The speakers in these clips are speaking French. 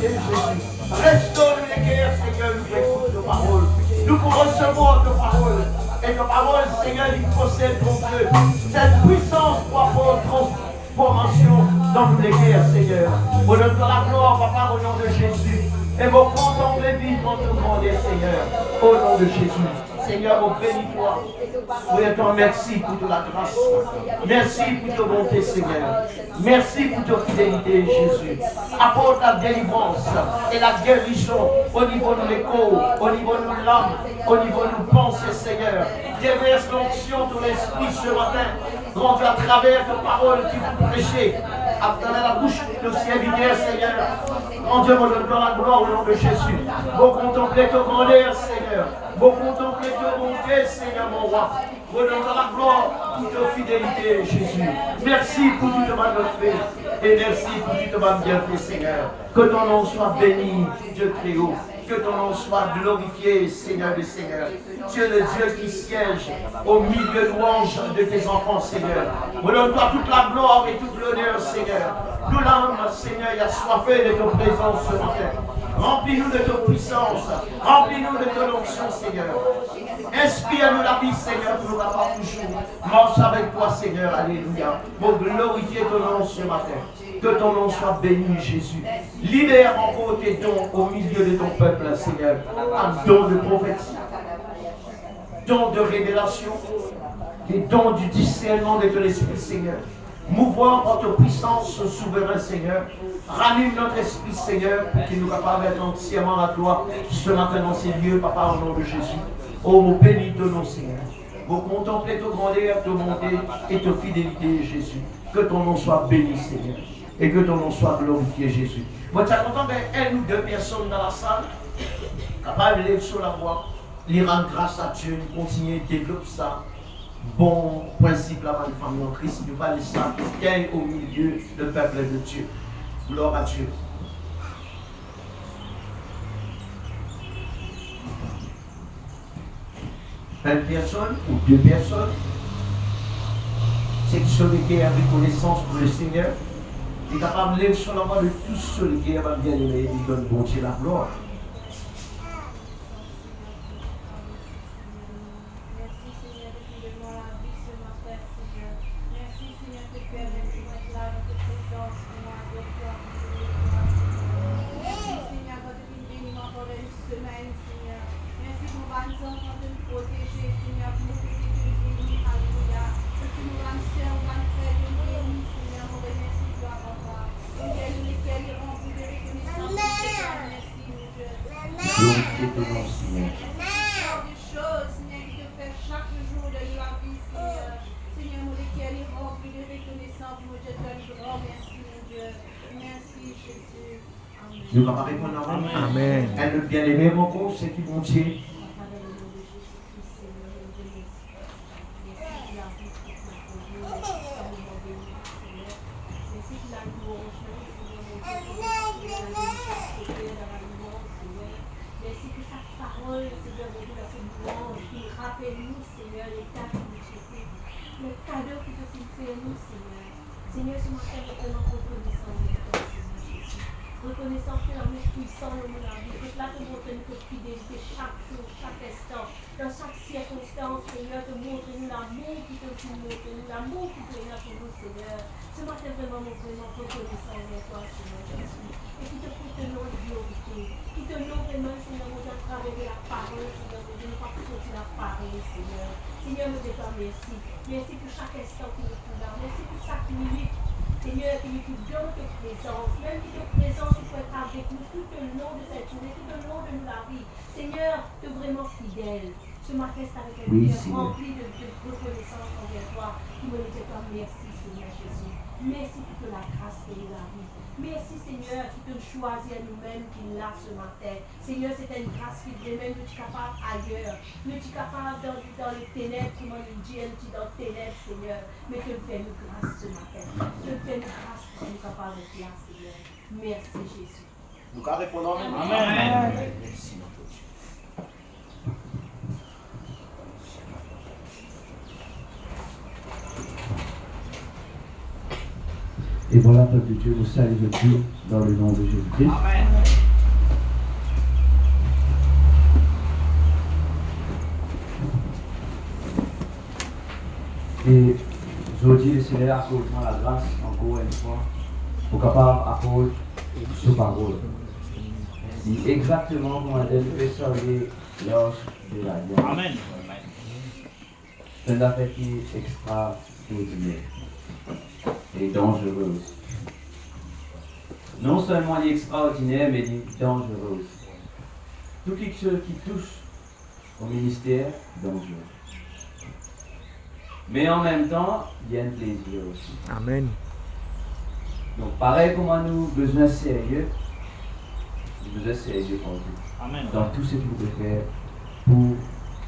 Jésus. Restaure les guerres, Seigneur, nous écoutons nos paroles. Nous recevons nos paroles. Et nos paroles, Seigneur, ils possèdent, mon Dieu, cette puissance pour apporter transformation dans nos guerres, Seigneur. Au nom de la gloire, Papa, au nom de Jésus. Et vous contemplez vivement ton grandeur, Seigneur. Au nom de Jésus. Seigneur, on bénis-toi. Oui, et toi, merci pour toute la grâce. Merci pour ta bonté, Seigneur. Merci pour ta fidélité, Jésus. Apporte la délivrance et la guérison au niveau de l'écho, au niveau de l'âme, au niveau de nos pensées, Seigneur. Déverse l'onction de l'esprit ce matin. Rendu à travers tes paroles qui vous prêchez. À travers la bouche de nos serviteurs, Seigneur. Mon Dieu, mon Dieu, dans la gloire au nom de Jésus. Vous contemplez ta grandeur, Seigneur. Vous contemplez ta bonté, Seigneur, mon roi. Vous donnez la gloire pour ta fidélité, Jésus. Merci pour tout le mal fait. Et merci pour tout le mal bien fait, Seigneur. Que ton nom soit béni, Dieu très haut. Que ton nom soit glorifié, Seigneur des Seigneurs. Tu es le Dieu qui siège au milieu de louanges de tes enfants, Seigneur. Nous donne-toi toute la gloire et toute l'honneur, Seigneur. Nous l'âme, Seigneur, il a soifé de ta présence ce matin. Remplis-nous de ta puissance. Remplis-nous de ton onction, Seigneur. Inspire-nous la vie, Seigneur, pour nous avoir toujours. Marche avec toi, Seigneur. Alléluia. Pour glorifier ton nom ce matin. Que ton nom soit béni, Jésus. Libère encore tes dons au milieu de ton peuple, Seigneur. Un don de prophétie, don de révélation, des dons du discernement de ton esprit, Seigneur. Mouvoir en ta puissance, souverain, Seigneur. Ranime notre esprit, Seigneur, pour qu'il nous capable d'être entièrement à toi ce matin dans ces lieux, Papa, au nom de Jésus. Oh, mon béni ton nom, Seigneur. Vous contemplez ta grandeur, ta bonté et ta fidélité, Jésus. Que ton nom soit béni, Seigneur. Et que ton nom soit glorifié, Jésus. Moi, tu as content d'un ou deux personnes dans la salle, capables de lever sur la voix, les rendre grâce à Dieu, nous continuer de développer ça. Bon principe là-bas de famille en Christ, nous va laisser ça au milieu du peuple de Dieu. Gloire à Dieu. Une personne ou deux personnes, c'est celui qui a reconnaissance pour le Seigneur, est capable de lever sur la voix de tous ceux qui ont bien aimé et qui donnent bon Dieu la gloire. Nous allons répondre à vous. Amen. Elle le bien-aimé, mon corps, c'est qui bon Dieu. Merci pour chaque instant qui nous trouve là. Merci pour chaque minute, Seigneur, qui nous trouve dans ta présence. Même si ta présence peut être avec nous tout au long de cette journée, tout au long de la vie. Seigneur, tu es vraiment fidèle. Ce matin, c'est avec un cœur rempli de reconnaissance envers toi. Qui me dit toi merci, Seigneur Jésus. Merci pour la grâce et la vie. Merci, Seigneur, qui te choisit à nous-mêmes, qui l'a ce matin. Seigneur, c'est une grâce qui vient même, nous sommes capables ailleurs. Nous sommes capables dans les ténèbres, comme on dit, dans les ténèbres, Seigneur. Mais que nous fais nous grâce ce matin. Que nous fais nous grâce pour nous capables de là, Seigneur. Merci, Jésus. Nous répondons Amen. Amen. Merci, notre Dieu. Et voilà, peuple de Dieu, nous saluons Dieu dans le nom de Jésus-Christ. Amen. Et aujourd'hui, le Seigneur accorde-moi la grâce, encore une fois, pour capable apporter sa parole. C'est exactement comment elle peut sauver l'ange de la vie. Amen. C'est une affaire qui est extraordinaire et dangereuse. Non seulement elle est extraordinaire, mais elle est dangereuse. Tout quelque chose qui touche au ministère, dangereux. Mais en même temps, il y a un plaisir aussi. Amen. Donc pareil comme nous besoin sérieux, nous besoin sérieux pour Dieu. Amen. Dans tout ce que vous pouvez faire pour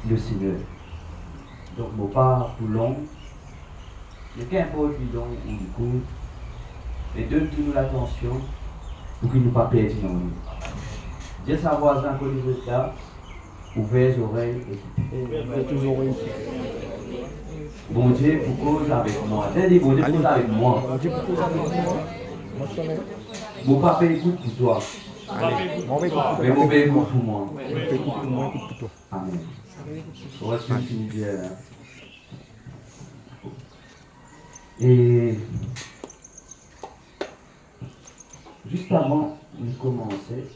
le Seigneur. Donc mon pas pour long, mais qu'importe le long ou le court, mais donne-nous l'attention pour qu'il ne pas perdre dans nous. Dieu sa voisin que les autres là, ouvrez les oreilles et toujours oui. bon Dieu, vous cause avec moi. J'ai dit, bon Dieu, cause avec moi. Mon papa écoute pour toi. Allez, on va écouter. Mais mon père écoute pour moi. Écoute pour moi, écoute pour toi. Amen. On va se finir bien là. Et juste avant de commencer,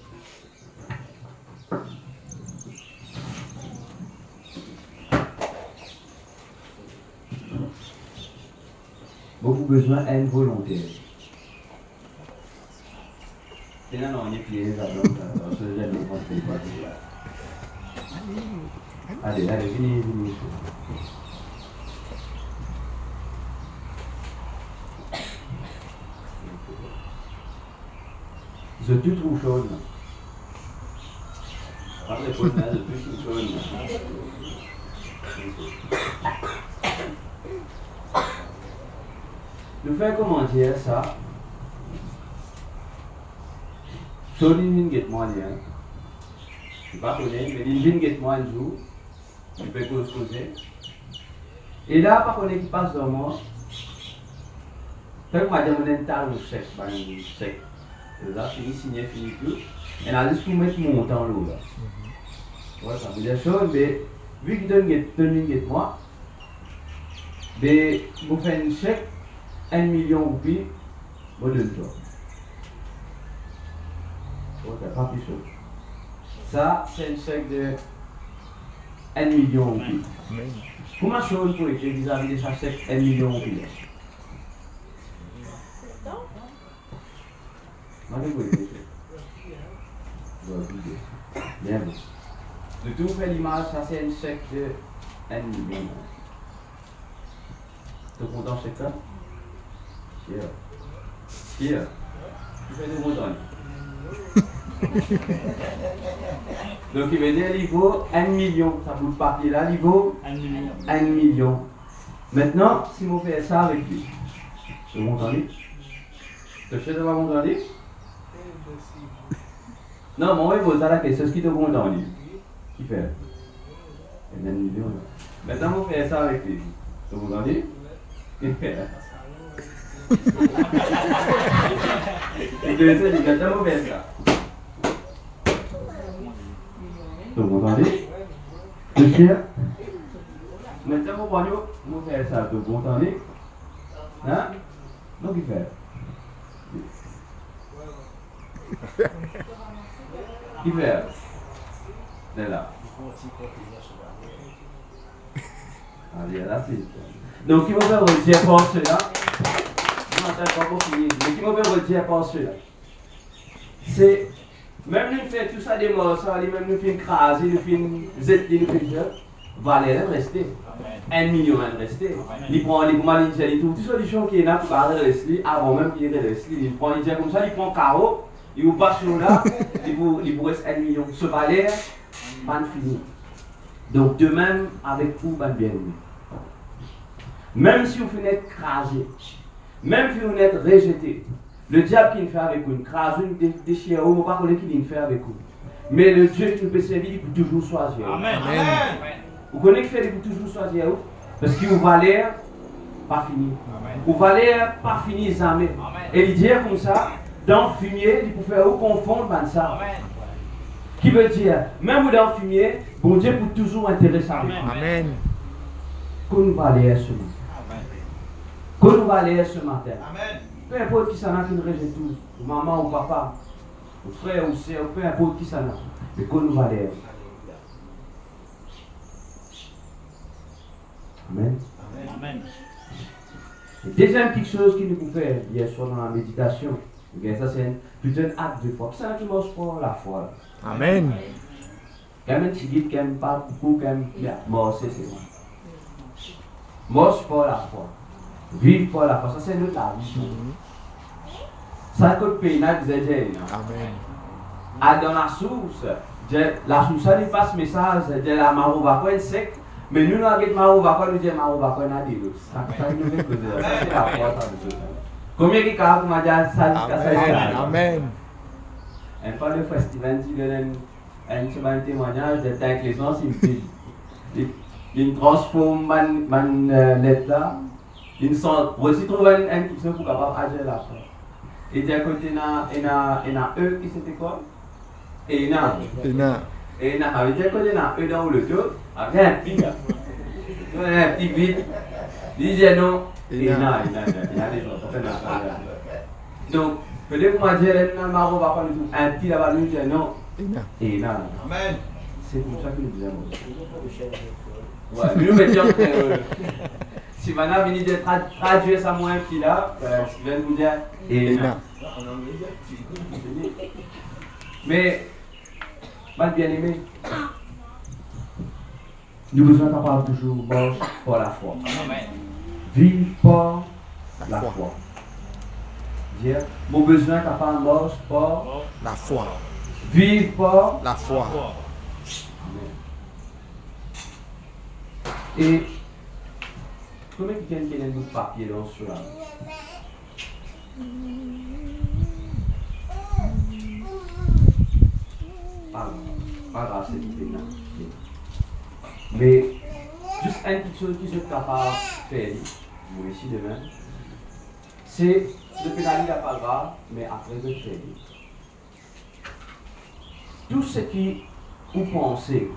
beaucoup besoin d'une volonté. C'est là, non, il est plié, là, donc, je ne sais pas. Allez, venez. Je te trouve chaude. Pas de chaude, je te trouve chaude. Nous faisons comment dire ça? Chaude, il vient moi, je ne sais pas connaître, mais il vient moi un jour. Je peux causer. Et là, par contre, qui passe dans moi, fait que moi, je me dis un chèque. Là, fini tout. Et là, juste pour mettre mon temps là. Ouais, ça veut dire chose, mais vu qu'il donne une moi, mais vous faites un chèque, 1 million de roupies, vous donne toi. Ouais, c'est pas plus chaud. Ça, c'est un chèque de 1 million de roupies. Comment chose pour écrire vis-à-vis de chaque chèque 1 million de roupies? Bien vu. De tout fait l'image, ça c'est un chèque de 1 million. Tu es content de chèque ça? Hier. Tu fais des montagnes. Donc il veut dire il vaut 1 million. Ça bout de papier là, il vaut 1 million. Maintenant, si on fait ça avec lui, tu montes lui? Tu sais de quoi monter lui? Non, moi je pose la question, ce qui te compte en lui. Qui fait? Il y a 1 million là. Maintenant, on fait ça avec lui. Tu comptes lui? Qui fait? Et tu sais, maintenant, on fait ça. Tu comptes lui? Tu sais? Maintenant, on fait ça. Tu comptes lui? Hein? Donc, il fait. Qui fait? C'est là. Allez, là, c'est. Donc, qui me fait redire par cela? Je m'entends pas pour finir. Mais qui me fait redire par cela? C'est. Même nous fait tout ça des morceaux, même nous fait craser, nous fait zéter, nous fait ça. Valère rester. 1 million rester. Il prend les malines, il trouve toute solution qui est là pour rester avant même qu'il reste. Il prend, il dit comme ça, il prend carreau. Il vous passe là, il vous reste 1 million. Ce Valère, pas fini. Donc de même avec vous, bien aimé. Même si vous venez écrasé, même si vous êtes rejeté, le diable qui nous fait avec vous, écrase, déchire, on ne va pas connaître qui nous fait avec vous. Mais le Dieu qui nous peut servir, il peut toujours choisir. Amen. Vous connaissez qu'il peut toujours choisir où? Parce qu'il vous Valère, pas fini. Vous Valère, pas fini jamais. Et il dit comme ça, dans le fumier, il peut faire où confondre ça. Amen. Qui veut dire, même dans le fumier, bon Dieu peut toujours intéresser avec vous. Amen. Qu'on va aller seulement. que nous va aller ce matin. Amen. Peu importe qui s'en a qui nous rejette tous, ou maman ou papa, ou frère ou soeur, peu importe qui s'en a, mais que nous va aller. Amen. Amen. Et deuxième petite chose qu'il nous fait hier soir dans la méditation, ça c'est plutôt un acte de foi. C'est un qui marche pour la foi. Amen. Quand même, tu dis qu'il pas beaucoup, quand même, morcer, c'est bon. Marche pour la foi. Vivre pour la foi. Ça, c'est notre vie. Ça, que le pays n'a disait, Amen. à dans la source, la source, elle passe message de la marouba, sec. Mais nous, nous avons marouba, nous disons marouba, nous avons dit. Ça, nous veut que ça, c'est la foi. Combien de cas, vous m'avez dit ça jusqu'à ça? Amen. Un fois le festival, tu donnes un témoignage de ta éclairance, il transforme ma lettre là, il sent, voici trouver un petit peu pour capable agir là. Et d'un côté, il y a eux qui c'était quoi? Et il y a avec d'un côté, il y a eux dans le dos, avec un petit vide, il dit non, il y a des gens, donc, peut-être que moi, je vais un petit là-bas, nous disons non. Et non. Amen. C'est comme ça que nous disons. Ouais, nous mettons si maintenant vient de traduire ça moi un petit là, je vais vous dire et non. Mais, mal bien aimé, nous besoin capable toujours marcher pour la foi. Vivre pour la foi. Dire, mon besoin capable marche pour La foi. vivre pour La foi. Et combien de quelqu'un qui a un bout de papier dans ce là? Pas grave, c'est tout là. Mais juste une petite chose qui se capable de faire, moi ici demain, c'est de pénaliser pas grave, mais après de faire. Tout ce qui vous pensez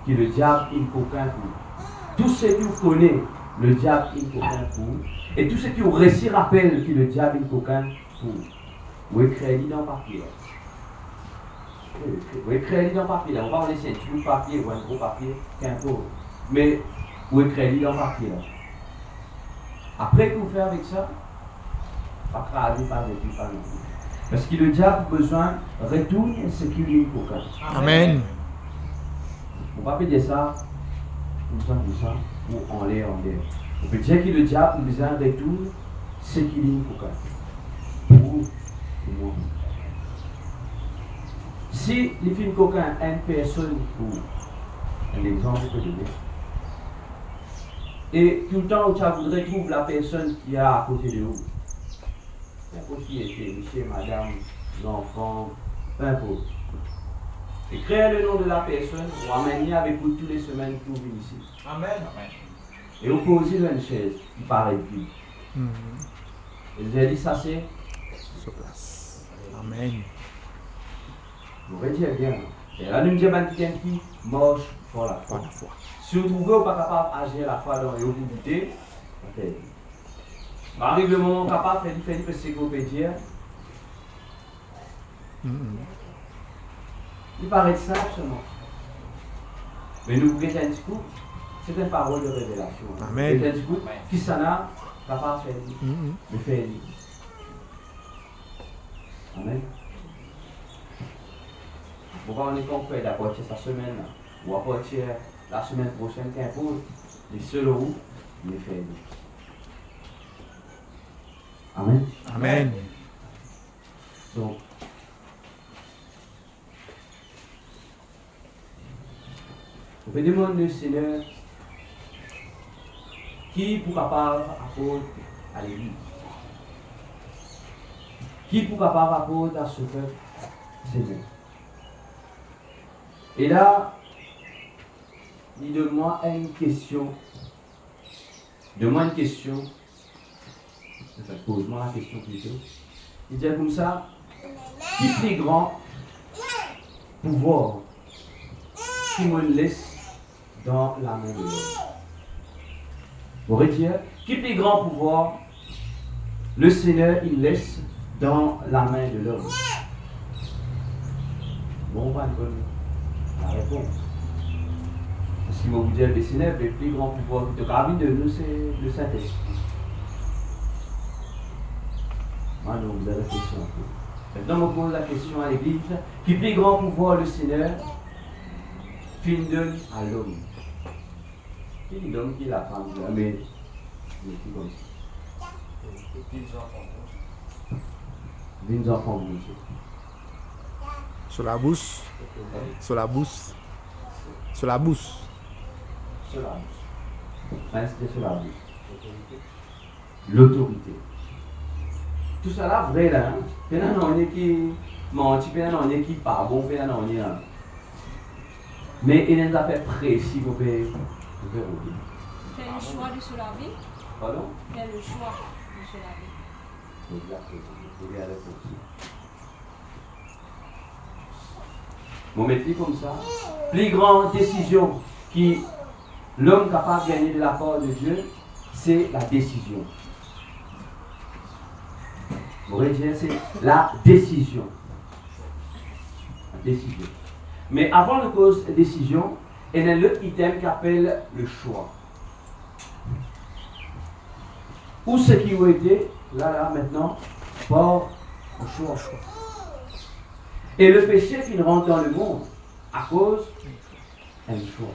que le diable il coquin pour, tout ce qui vous connaît le diable il coquin pour, et tout ce qui vous récit rappelle que le diable il coquin pour, vous écrivez dans le papier. Vous écrivez dans le papier, on va laisser un petit bout de papier ou un gros papier, qu'importe. Mais vous écrivez dans le papier. Après que vous faites avec ça, pas craser, pas vécu, pas non. Parce que le diable a besoin de retourner ce qu'il lui coquin. Amen. On va pas dire ça, comme ça, ou en l'air. On peut dire que le diable a besoin de retourner ce qu'il lui coquin. Pour moi. Si les films coquins, une personne pour un exemple que je donne, et tout le temps où tu voudrais trouver la personne qui est à côté de vous, n'importe qui était, monsieur, madame, l'enfant, peu importe. Écrivez le nom de la personne, vous ramenez avec vous toutes les semaines pour venir ici. Amen. Et vous posez une chaise qui paraît vide. Et vous avez dit ça c'est Sur place. Amen. vous retirez bien. Et là, nous disons que quelqu'un qui marche pour la foi. Pour la foi. Si vous trouvez ou pas capable d'agir la foi dans les opportunités, ok. Arrive le moment capable de faire ce que vous pouvez dire. Il paraît simple seulement. Mais nous pouvons un petit coup, c'est une parole de révélation. Amen. C'est un petit coup qui s'en a capable de faire. Mais faire. Amen. Pourquoi on est compris à partir de cette semaine ou à partir de la semaine prochaine, qu'importe, les seuls où il est fait. Amen. Amen. Donc, on peut demander au Seigneur qui pour capable apporter à l'église, qui pour capable apporter à ce peuple, Seigneur. Et là, il demande une question. Demande une question. Enfin, pose-moi la question plutôt. Il dit comme ça, qui plus grand pouvoir qui me laisse dans la main de l'homme. Vous retirez, qui plus grand pouvoir le Seigneur, il laisse dans la main de l'homme. Bon, on va la réponse. Parce qu'il vous dire, le Seigneur, le plus grand pouvoir de la vie de nous, c'est le Saint-Esprit. Maintenant, vous avez la question un peu. Maintenant, on pose la question à l'Église. Qui plus grand pouvoir le Seigneur fin donne à l'homme? Qui est l'homme qui est la femme? Mais c'est comme ça. Des enfants, monsieur. Sur la bouche. Sur la bouche. Sur la bouche. Sur la bouche. Restez sur la bouche. L'autorité. Tout ça là, vrai là. Hein? Pénan on est qui menti, pénan on est qui pas bon, pénan on est. Mais il y a des affaires précises, vous pouvez oublier. Fais le choix de se laver. Pardon? Fais le choix de se laver. Exactement. Vous pouvez aller pour ça. Mon métier comme ça. Plus grande décision qui l'homme capable de gagner de la part de Dieu, c'est la décision. Vous voyez, c'est la décision. La décision. Mais avant de cause décision, il y a un autre item qui appelle le choix. Où ce qui a été, là, maintenant, par le choix. Et le péché qui rentre dans le monde à cause d'un choix.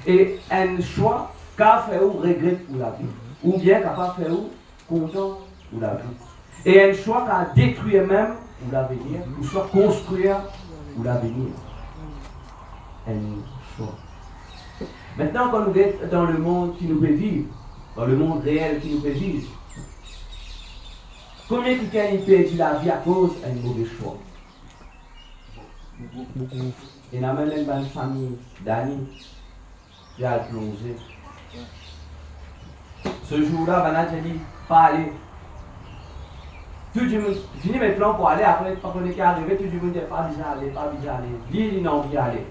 Et un choix qu'a fait ou regrette pour la vie, ou bien qu'a pas fait ou content pour la vie. Et un choix qui a détruit même pour l'avenir, ou soit construire pour l'avenir. Un choix. Maintenant, quand nous sommes dans le monde qui nous fait vivre, dans le monde réel qui nous fait vivre, combien de quelqu'un perd la vie à cause d'un mauvais choix? Beaucoup. Il y a même une famille d'amis qui a plongé. Ce jour-là, Banat a dit, pas aller. Tout le monde finit mes plans pour aller, après, quand on est arrivé, tout le monde dit, pas bien aller, pas bien aller. Lui, il n'a envie d'aller.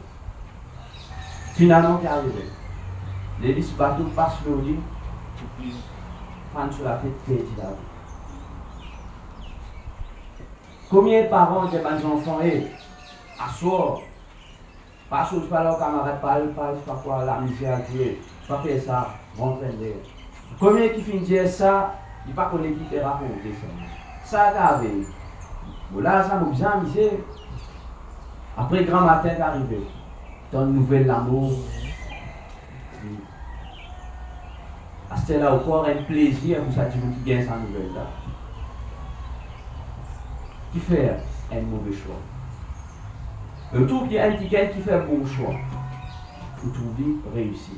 Finalement, il est arrivé. Les 10 bateaux passent le lit, fan sur la tête, qui est là. Combien de parents de mes enfants est à soir? Pas sur leurs camarades, pas quoi, la misère, pas faire ça, rentrer dedans. Combien qui finit dire ça, il ne pas qu'on qui te raconter ça. Ça grave. Bon là, ça m'a bien amusé. Après grand matin est arrivé. Dans une nouvelle l'amour. À ce là encore un plaisir pour ça qui gagne sa nouvelle là. Qui fait un mauvais choix. Le tout qui est un ticket qui fait un bon choix. Vous trouvez réussi.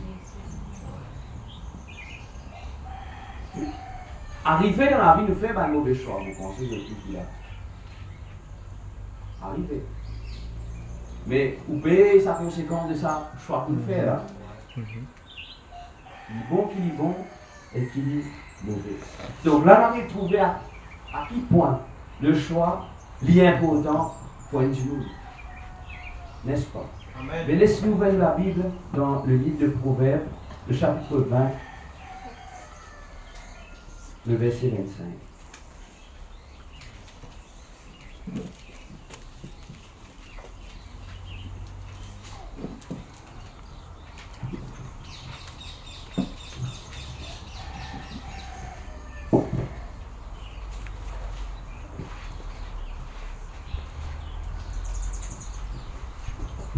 Arriver dans la vie nous fait un mauvais choix, vous pensez de tout qu'il y a. Arriver. Mais vous payez sa conséquence de ça, choix qu'on fait là. Il est bon qu'il est bon et qu'il est mauvais. Donc là, on va trouver à quel point le choix est important pour un Dieu. N'est-ce pas? Amen. Mais laisse-nous ouvrir la Bible dans le livre de Proverbes, le chapitre 20, le verset 25.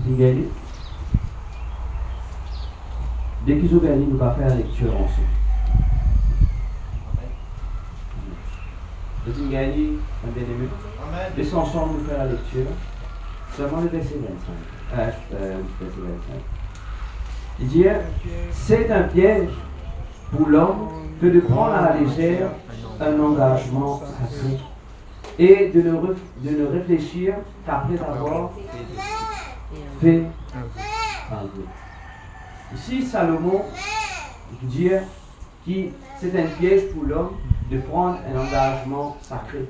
Vous avez dès qu'ils ont gagné, nous allons faire la lecture ensemble. Vous avez gagné, un bien-aimé. Laissons ensemble nous faire la lecture. Seulement le verset 25. Verset 25. Il dit, c'est un piège pour l'homme que de prendre à la légère un engagement sacré et de ne réfléchir qu'après avoir fait un vœu. Ici, Salomon dit que c'est un piège pour l'homme de prendre un engagement sacré.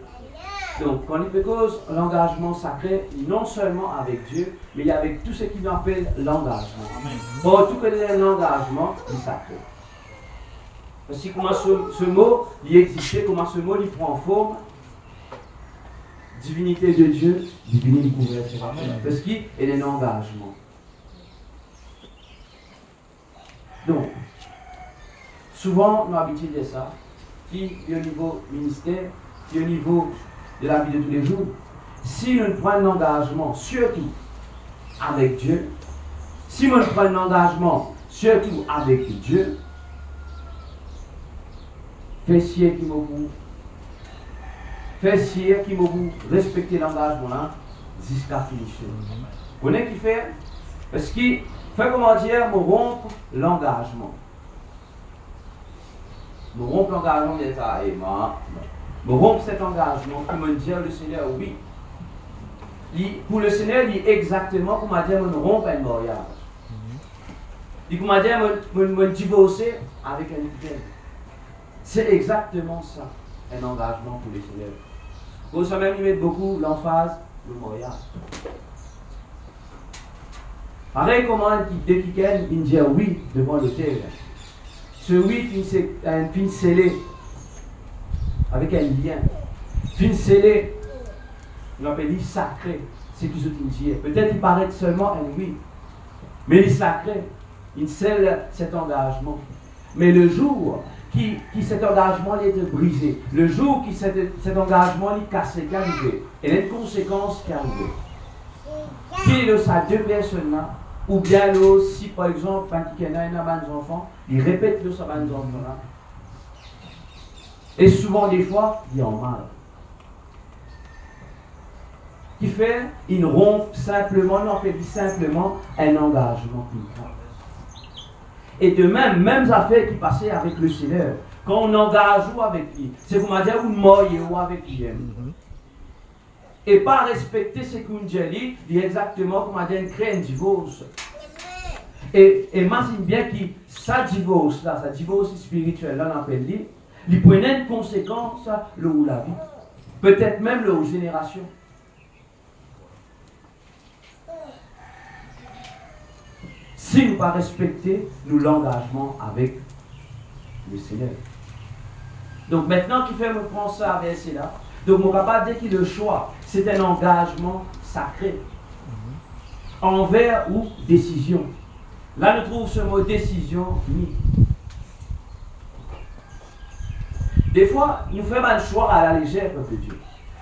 Donc, quand il cause l'engagement sacré, non seulement avec Dieu, mais avec tout ce qu'il appelle l'engagement. Pour tout que l'engagement est sacré. Parce que comment ce mot, il existait, comment ce mot, il prend forme. Divinité de Dieu, divinité couverte. Parce qu'il y a un engagement. Donc, souvent, nous habituons de ça, qui est au niveau ministère, qui est au niveau de la vie de tous les jours. Si nous prenons un engagement, surtout avec Dieu, si nous prenons un engagement, surtout avec Dieu, fais chier qui m'ouvre. Fais chier qui m'ouvre, respecter l'engagement là, jusqu'à finir. Vous connaissez qui fait? Parce qu'il fait comment dire, me rompre l'engagement. Me rompre l'engagement de ça, et moi, me rompre cet engagement pour me dire le Seigneur, oui. Pour le Seigneur, il est exactement pour me dire, me rompre un mariage. Il pour me dire, me divorcer avec un fidèle. C'est exactement ça, un engagement pour le Seigneur. Pour ça même, il met beaucoup l'emphase, le mariage. Pareil comment dès qu'il il dit oui devant le terre. Ce oui fin scellé avec un lien. Fin scellé, on appelle sacré. C'est ce qu'il dit. Peut-être il paraît seulement un oui. Mais il est sacré. Il scelle cet engagement. Mais le jour qui cet engagement est brisé, le jour qui cet engagement est cassé, qui arrive, et les conséquences qui arrivent. Qui est ça deux personnes là, ou bien là, si par exemple, quand il y a un enfant, il répète le sabbat des enfants là. Et souvent des fois, il y a en mal. Qui fait, il rompt simplement, non, fait simplement un engagement qu'il prend. Et de même affaires qui passaient avec le Seigneur. Quand on engage ou avec lui, c'est pour me dire ou mourir ou avec lui. Et pas respecter ce qu'on dit, il est exactement comme on dit, créer un divorce. Et imagine bien que ça divorce là, ça divorce spirituel là, on appelle lui, il prenait une conséquence là où la vie. Peut-être même là aux générations. Si nous ne pas respecter l'engagement avec le Seigneur. Donc maintenant qu'il fait me prendre ça avec cela, donc mon papa dit que le choix, c'est un engagement sacré. Envers ou décision. Là nous trouvons ce mot décision ni. Des fois, nous faisons un choix à la légère, peuple de Dieu.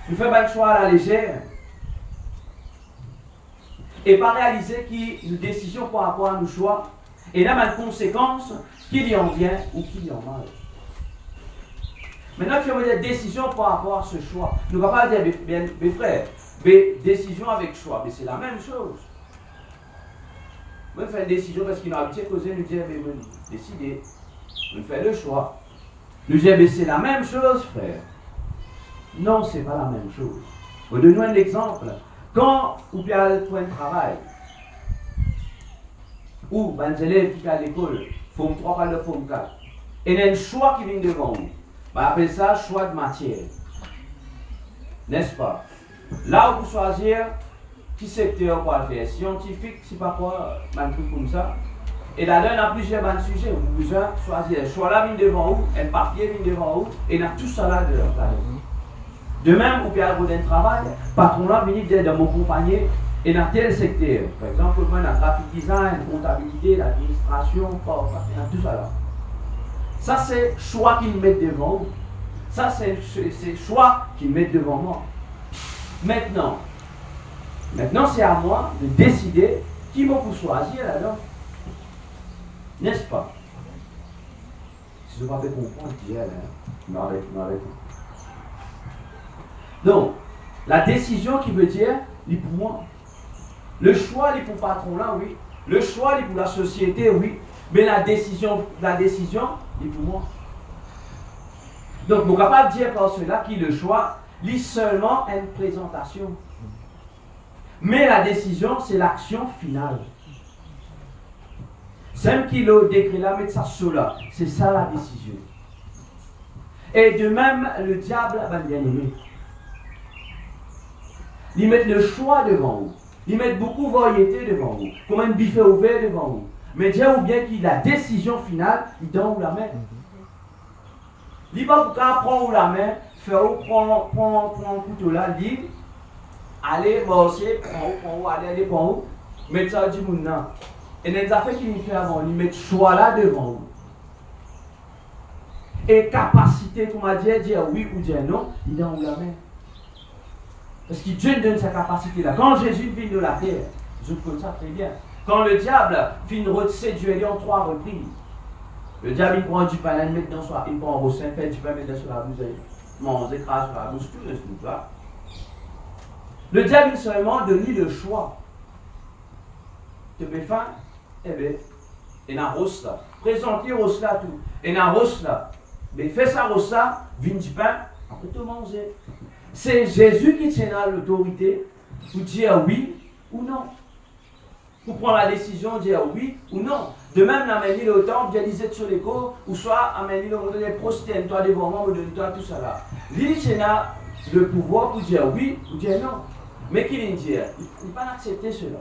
Nous faisons un choix à la légère. Et pas réaliser qu'il y a une décision par rapport à nos choix, et là, une conséquence, qu'il y en bien ou qu'il y en mal. Maintenant, tu as des décisions par rapport à ce choix. Nous ne pouvons pas dire, mes frères, décision avec choix, mais c'est la même chose. On fait une décision parce qu'il a habitué à causer, nous dire, mais décider, on fait le choix. Nous dire, mais c'est la même chose, frère. Non, ce n'est pas la même chose. Donnons un exemple. Quand vous avez un travail, ou les élèves qui sont à l'école, forme 3 par le forme 4, et il y a un choix qui vient devant vous, on appelle ça choix de matière. N'est-ce pas? Là, vous choisir qui secteur pour faire, scientifique, c'est pas quoi, un truc comme ça. Et là-dedans, il y a plusieurs sujets, vous pouvez choisir. Le choix là vient devant vous, un papier vient devant vous, et il y a tout ça là dedans. De même, vous pouvez avoir un travail, le patron là vient dire dans mon compagnie, et dans tel secteur. Par exemple, moi, dans le graphic design, comptabilité, l'administration, tout ça là. Ça, c'est le choix qu'ils mettent devant vous. Ça, c'est le choix qu'ils mettent devant moi. Maintenant, c'est à moi de décider qui m'a pour choisir là-dedans. N'est-ce pas? Si je ne peux pas comprendre, je dis, m'arrête. Donc, la décision qui veut dire, il est pour moi. Le choix, il est pour le patron là, oui. Le choix, il est pour la société, oui. Mais la décision, il est pour moi. Donc, on ne peut pas dire par cela que le choix, il est seulement une présentation. Mais la décision, c'est l'action finale. C'est qui le décret là, mettre ça sur là. C'est ça la décision. Et de même, le diable va bien aimer. Ils mettent le choix devant vous. Ils mettent beaucoup de variété devant vous. Comme un buffet ouvert devant vous. Mais dis ou bien qu'il a la décision finale, il donne la main. Il va pour prendre la main, faire prendre un couteau là, libre, aller bosser, aller prendre où, mettre ça du monde là. Et les affaires qu'il fait avant, il met le choix là devant vous. Et capacité, comme on dit, dire oui ou dire non, il est dans la main. Parce que Dieu donne sa capacité là. Quand Jésus vient de la terre, je connais ça très bien. Quand le diable vient de séduire en 3 reprises, le diable il prend du pain, il met dans soi, il prend au sein, fait du pain, il met sur la bouche, il mange, écrase sur la bouche, tout le truc là. Le diable il seulement donne le choix. Tu fais faim, eh bien, il y a un rose là. Présentez rose là tout. Il y a un rose là. Mais fais ça rose là, vine du pain, après tu manger. C'est Jésus qui tient l'autorité pour dire oui ou non. Pour prendre la décision de dire oui ou non. De même, l'amener le temple, bien disait sur l'écho, ou soit amener le prosterne-toi devant moi, ou donne-toi tout ça là. Lui, il a le pouvoir pour dire oui ou dire non. Mais qu'il dit, il ne peut pas accepter cela.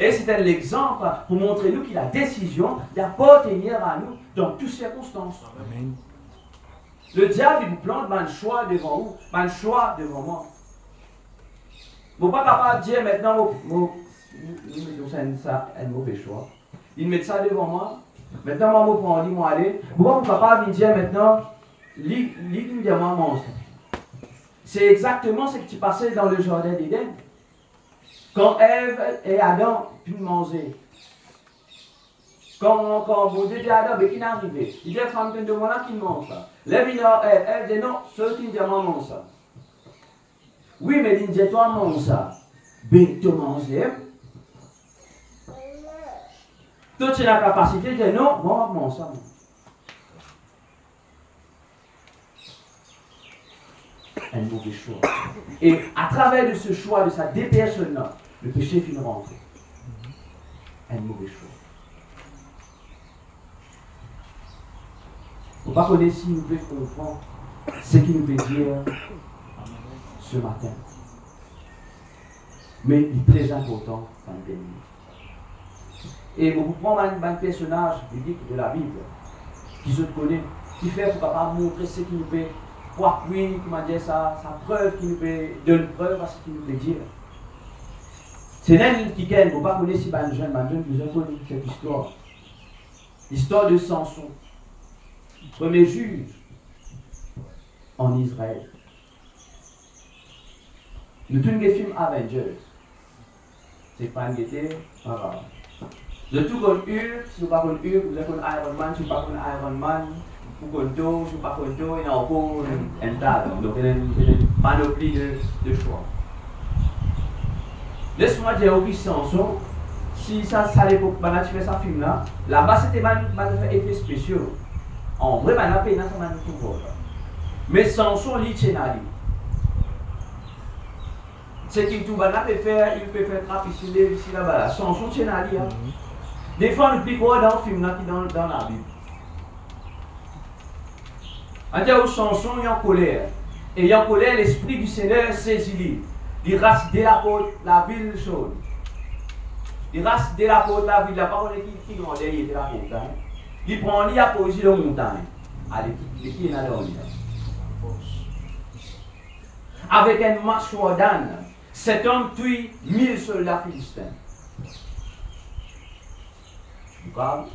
Et c'est l'exemple pour montrer nous qu'il a décision d'appartenir à nous dans toutes circonstances. Amen. Le diable, il vous plante un choix devant vous, un choix devant moi. Vous n'êtes pas capable de dire maintenant, ça un mauvais choix. Il met ça devant moi. Maintenant, moi, je prends, dis-moi aller. Pourquoi vous n'êtes pas capable de dire maintenant, lis-moi mon. C'est exactement ce qui passait dans le jardin d'Éden. Quand Ève et Adam purent manger. Quand bon Dieu dit à Adam, mais qui n'est arrivé? Il dit à la femme de moi là qui mange ça. Lève Ève dit non, ceux qui disent moi mange ça. Oui, mais il dit toi mange ça. Ben, tu manges. Toi, tu as la capacité de dire non, moi mange ça. Un mauvais choix. Et à travers de ce choix, de sa dépersonnation, le péché finit rentrer. Un mauvais choix. Il ne faut pas connaître si nous pouvons comprendre ce qu'il nous peut dire ce matin. Mais il est très important dans le béni. Et vous prenez un personnage biblique de la Bible qui se connaît, qui fait pour pas montrer ce qu'il nous peut. Pour appuyer, comment dire ça, sa preuve qui nous peut donner preuve à ce qu'il nous peut dire. C'est l'un qui gagne, vous ne pas connaître si un jeune, vous avez connu cette histoire. L'histoire de Samson, premier juge en Israël. Nous tous les films Avengers. C'est pas un guetté, pas grave. De tout comme Hulk, si vous ne connaissez pas Hulk, vous avez connu Iron Man, si vous ne connaissez pas Iron Man. Pour qu'on do, je ne sais pas qu'on do, il y a encore un tas. Donc il y a une panoplie de choix. Laisse-moi dire au Samson, si ça à l'époque, tu fais ça film là, là-bas c'était des effets spéciaux. En vrai, il y a ça tout. Mais Samson, il tient à lui. C'est qu'il peut faire, il peut faire trapisser ici là-bas. Samson tient à lui. Des fois, on pique dans le film là qui dans la Bible. On dit où Samson est en colère. Et en colère, l'Esprit du Seigneur saisit lui. Il rase de la ville chaude. Il rase de la côte la ville. La parole qui grandait de la côte. Il prend lui à poser la montagne. Allez, qui est là-dedans. Avec un mâchoire d'âne, cet homme tue 1000 soldats philistins. Vous comprenez?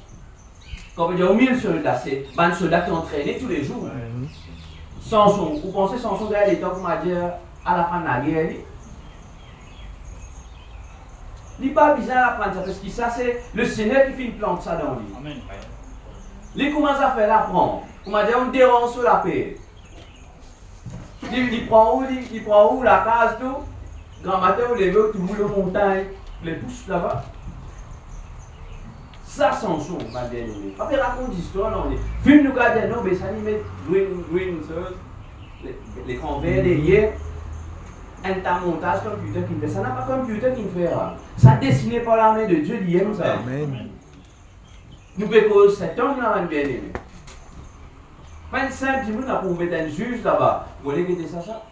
Quand on dit 1000 soldats, c'est un soldat qui est entraîné tous les jours. Samson, vous pensez Samson derrière les temps pour dire à la fin de la guerre? Il n'est pas bizarre à apprendre ça parce que ça c'est le Seigneur qui fait une plante ça dans lui. Amen. Il commence à faire l'apprendre. Comment dire, on dérange sur la paix. Il prend où la case tout. Grand matin, on les veut, tout le monde montagne, les pousse là-bas. Ça, Samson, ma bien-aimée. Après, raconte l'histoire, non. Film nous garde, non, mais ça, il met green, les convers derrière. Un montage computer qui fait. Ça n'a pas computer qui fait. Ça dessiné par la main de Dieu, il aime ça. Amen. Nous pouvons cet homme là, ma bien-aimée. 25 minutes pour mettre un juge là-bas. Vous voulez que c'est ça?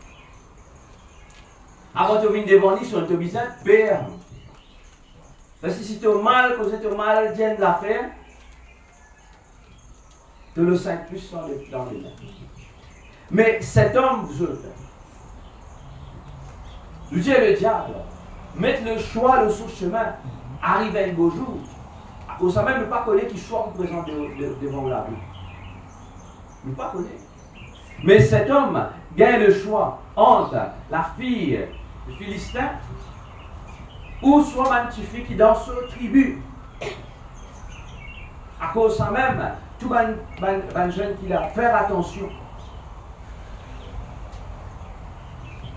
Avant de venir devant lui, si on te dit ça, père. Parce que si tu as mal, quand tu as mal, tiens l'affaire. de le 5 plus dans les mains. Mais cet homme, Dieu et le diable, mettre le choix sur le chemin, arrive un beau jour. Au sein même, ne pas connaître qui soit présent devant la vie. Ne pas connaître. Mais cet homme gagne le choix entre la fille du Philistin ou soit magnifique qui dans ce tribu. À cause de ça même, tout le jeune qui a, faire attention.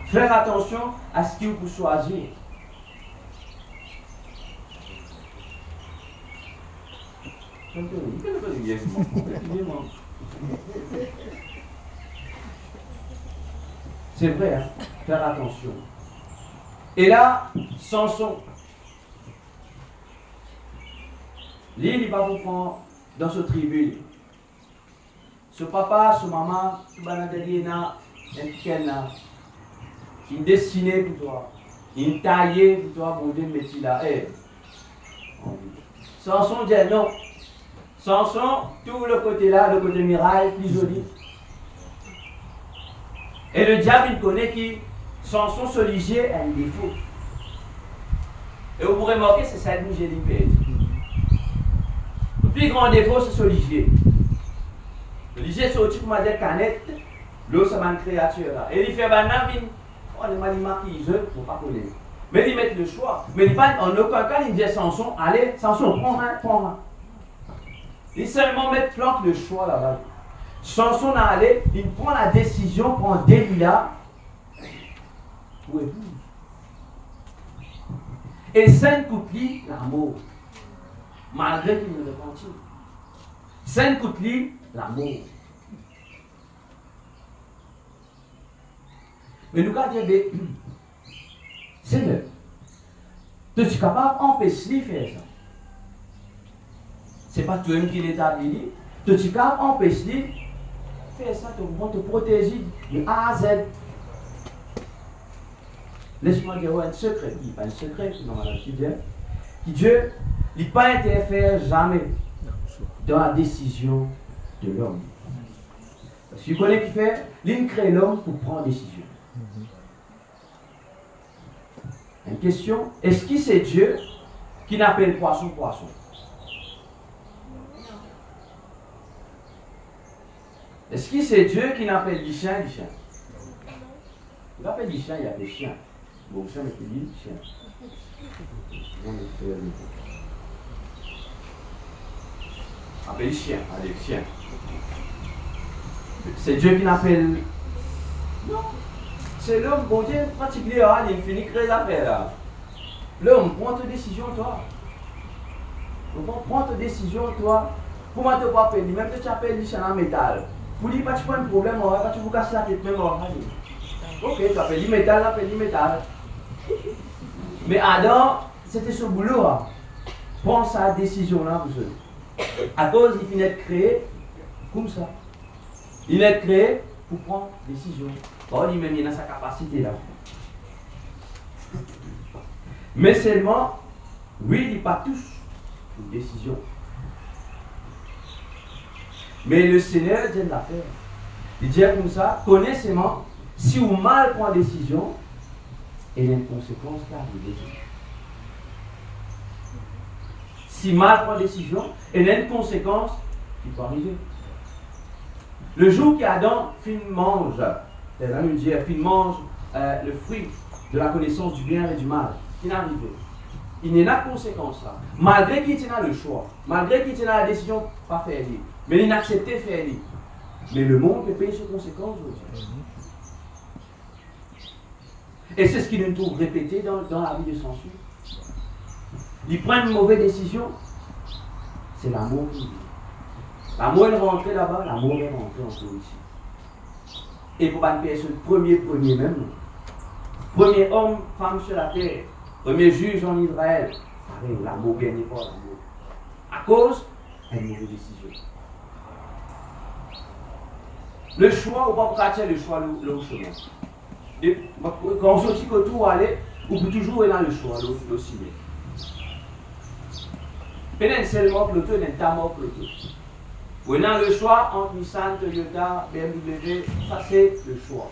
Faire attention à ce qu'il vous choisir. C'est vrai, hein? Faire attention. Et là, Samson, lui, il va vous prendre dans ce tribu. Ce papa, ce maman, tout il dessinait pour toi, il taillait pour toi pour dire métier là. Samson dit non. Samson, tout le côté là, le côté miraille, plus joli. Et le diable, il connaît qui Samson se ligier a un défaut. Et vous pourrez remarquer, c'est ça que j'ai dit. Le plus grand défaut, c'est ce ligier. Le ligier, c'est au-dessus de ma canette, l'eau, c'est ma créature là. Et il fait banane, on est mal maquillé, je ne peux pas connaître. Mais il met le choix. Mais il pas en aucun cas, il dit à Samson, allez, Samson, prends un. Il seulement met plante le choix là-bas. Samson a allé, il prend la décision, prend Delilah pour épouse. Et Sainte Coutli, l'amour. Malgré qu'il ne le repentit. Sainte Coutli, l'amour. Mais nous, quand il y a Seigneur, tu es capable d'empêcher de faire ça. Ce n'est pas toi-même qui l'établit. Tu es capable d'empêcher de faire ça, te protéger de A à Z. Laisse-moi dire un secret, pas un secret, qui Dieu n'a pas interfère jamais dans la décision de l'homme. Parce qu'il connaît qui fait, il crée l'homme pour prendre décision. Une question, est-ce que c'est Dieu qui n'appelle poisson poisson? Est-ce que c'est Dieu qui n'appelle du chien du chien? Il appelle du chien, il appelle chien. Bon, chien, mais il dit chien. Appelle chien, allez, chien. C'est Dieu qui n'appelle. Non. C'est l'homme, bon Dieu, particulièrement, il finit de créer l'affaire là. L'homme, prends ta décision, toi. Prends ta décision, toi. Pour moi, tu vas appeler, même si tu appelles du chien en métal. Pour lui, pas tu prends un problème, pas tu vous casses la tête, même en ok, tu appelles du métal, Mais Adam, c'était ce boulot. Hein. Prends sa décision là, vous savez. À cause, il finit de créer comme ça. Il est créé pour prendre décision. Bon, lui-même, il a sa capacité là. Mais seulement, oui, il n'est pas tous une décision. Mais le Seigneur dit l'affaire. Il dit comme ça, connaissez-moi, si vous mal prenez décision, il y a une conséquence qui arrive. Si mal prend décision, il y a une conséquence qui peut arriver. Le jour qu'Adam mange, c'est là nous dire, mange le fruit de la connaissance du bien et du mal, il est arrivé. Il n'y a pas de conséquence là. Malgré qu'il tient le choix, malgré qu'il tient la décision, pas faire libre. Mais il n'accepte pas faire libre. Mais le monde peut payer ses conséquences aussi. Et c'est ce qu'il nous trouve répété dans la vie de Samson. Il prend une mauvaise décision, c'est l'amour qui vit. L'amour est rentré là-bas, l'amour est rentré encore ici. Et pour pas une personne, premier même, premier homme, femme sur la terre, premier juge en Israël, pareil, l'amour gagne pas l'amour. À cause d'une mauvaise décision. Le choix, ou pas pratiquer le choix, le chemin. Quand on sortit que tout aller, on peut toujours aller dans le choix, le ciné. Peut-être seulement que l'auto, il est tellement que l'auto. Prenant le choix entre Nissan, Toyota, BMW, ça c'est le choix.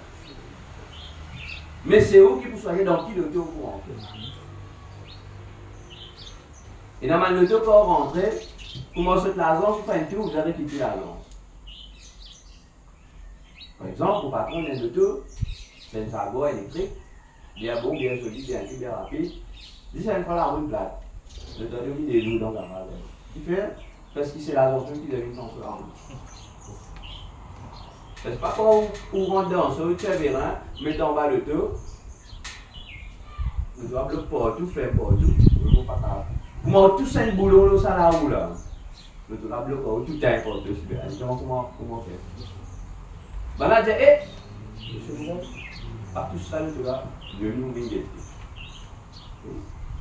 Mais c'est où qui vous soyez dans qui l'auto vous rentrez. Et dans ma auto, quand vous rentrez, vous mangez l'agence, vous faites un tour, vous allez quitter l'agence. Par exemple, pour patron d'un auto, c'est une Jaguar électrique, bien beau, bien joli, bien petit, bien rapide. Dis ça une fois la route plate. Le temps de mis des loups dans la malle. Il fait parce que c'est l'agence qui devine dans la route. C'est pas quand on rentre dans ce terrain, mettez en bas le dos. Vous doit bloquer partout, faire partout. Vous m'avez tous un boulot, ça là où là. Vous doit bloquer tout est important. Comment faire? Ben là, je dis, monsieur Bourreau, pas tout ça, le là, de nous m'inquiéter.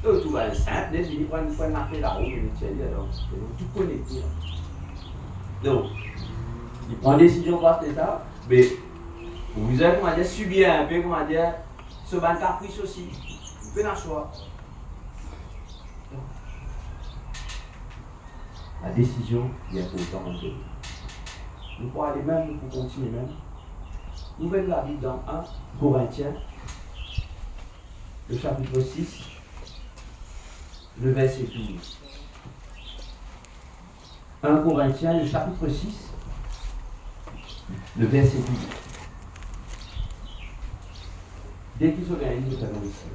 Tout va simple, il prend une fois marqué la roue, il tient alors, tout connecté. Donc, il prend une décision pour faire ça, mais vous avez, comment dire, subi un peu, comment dire, ce ban caprice aussi, vous pouvez en choix. La décision vient pourtant en deux. Nous pouvons aller même, nous pouvons continuer même. Nous venons la Bible dans 1 Corinthiens, le chapitre 6, le verset 12. 1 Corinthiens, le chapitre 6, le verset 12. Dès qu'ils s'organisent, nous allons ici.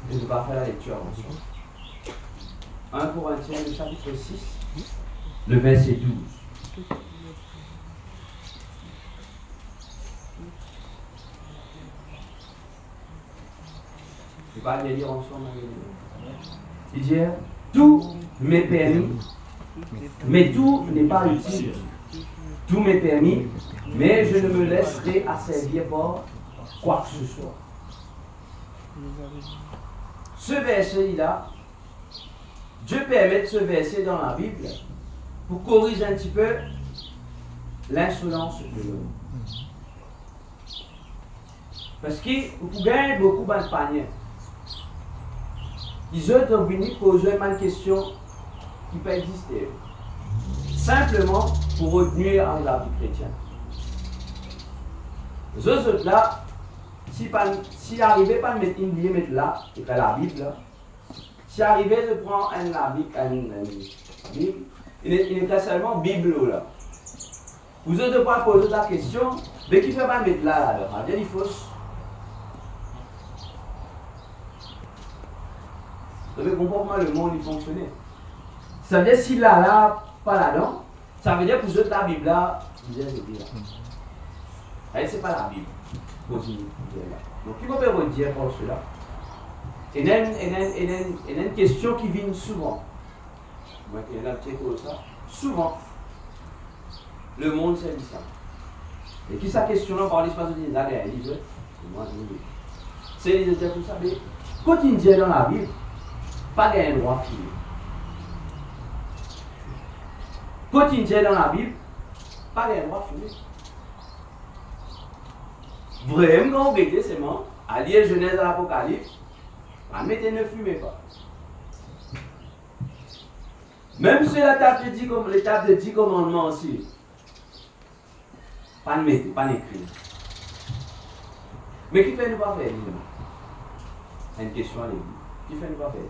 Je ne vais pas faire la lecture ensemble. 1 Corinthiens, le chapitre 6, le verset 12. Je ne vais pas les lire ensemble. Il dit, tout m'est permis, mais tout n'est pas utile. Tout m'est permis, mais je ne me laisserai asservir par quoi que ce soit. Ce verset-là, Dieu permet de ce verset dans la Bible pour corriger un petit peu l'insolence de l'homme. Parce que vous gagnez beaucoup de paniers. Ils ont venus poser une question qui peut exister. Simplement pour retenir en la vie chrétienne. Les autres là, si arrivait pas de mettre une Bible, mettre là, et faire la Bible là, si arrivait de prendre la Bible, il était seulement Bible là. Vous autres pas poser la question, mais qui fait pas mettre là alors, hein, bien il faut. Vous savez comprendre comment le monde il fonctionnait. Ça veut dire si là, pas là-dedans, ça veut dire que vous autres la Bible là, vous êtes là. Allez, c'est pas la Bible. Donc, il faut vous dire pour cela. Il y a une question qui vient souvent. Il y a un petit peu ça. Souvent, le monde c'est ça. Et qui sa question-là par l'espace de des années, il dit, moi je dis. C'est les états pour ça, mais quand il dit dans la Bible, pas de droit filé. Quand il dit dans la Bible, pas de droit filé. Vraiment, quand vous regardez seulement, à lire Genèse à l'Apocalypse, admettez ne fumez pas. Même sur l'étape de 10 commandements aussi, pas de mettre, pas d'écrire. Mais qui fait nous pas faire, évidemment? C'est une question à l'église. Qui fait nous pas faire?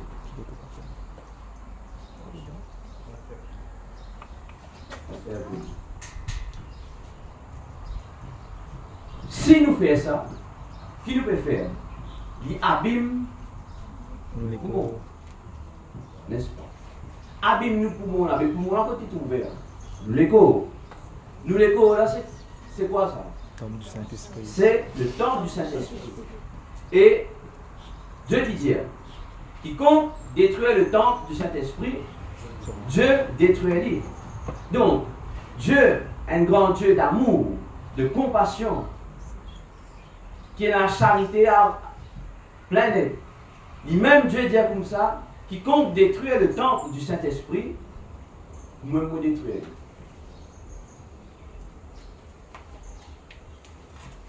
Si nous faisons ça, qui nous peut faire? Il abîme nous poumons. N'est-ce pas? Abîme nous poumons, avec poumons là quand il est ouvert. Nous l'écho. Nous l'écho là, c'est quoi ça? C'est le temple du Saint-Esprit. Et Dieu dit quiconque détruit le temple du Saint-Esprit, Dieu détruit-le. Donc, Dieu est un grand Dieu d'amour, de compassion, qui est la charité à plein d'aide. Lui-même Dieu dit comme ça, quiconque détruit le temple du Saint-Esprit, moi me détruire.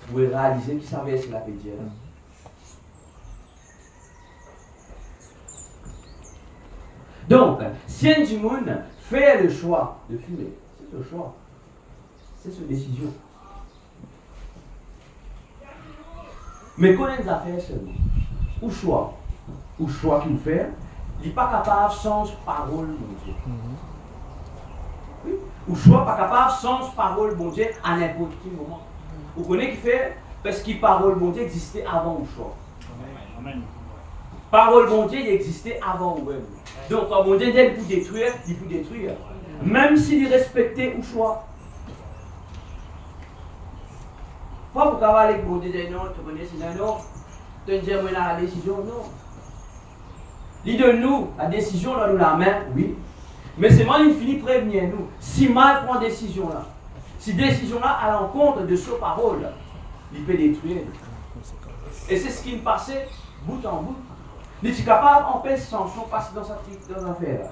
Vous pouvez réaliser qui savait ce qu'il a fait dire. Donc, si un du monde fait le choix de fumer, c'est le choix. C'est sa décision. Mais quand on a fait seulement, ou choix qu'il fait, il n'est pas capable de changer parole, mon Dieu. Oui? Ou choix pas capable de changer parole, mon Dieu, à n'importe quel moment. Vous connaissez qui fait parce que parole, mon Dieu, existait avant le choix. Amen. Parole, mon Dieu, il existait avant le même. Donc, quand mon Dieu dit qu'il peut détruire, il peut détruire. Même s'il est respecté ou choix. Pas pour qu'avoir avec mon Dieu, non, tu connais, c'est non. Tu dis, moi, la décision, non. Il donne nous, la décision dans la main, oui. Mais c'est moi qui finit prévenir nous. Si mal prend décision là, si décision là à l'encontre de sa parole, il peut détruire. Et c'est ce qui me passait bout en bout. Il est capable d'empêcher Samson de passer dans sa affaire là.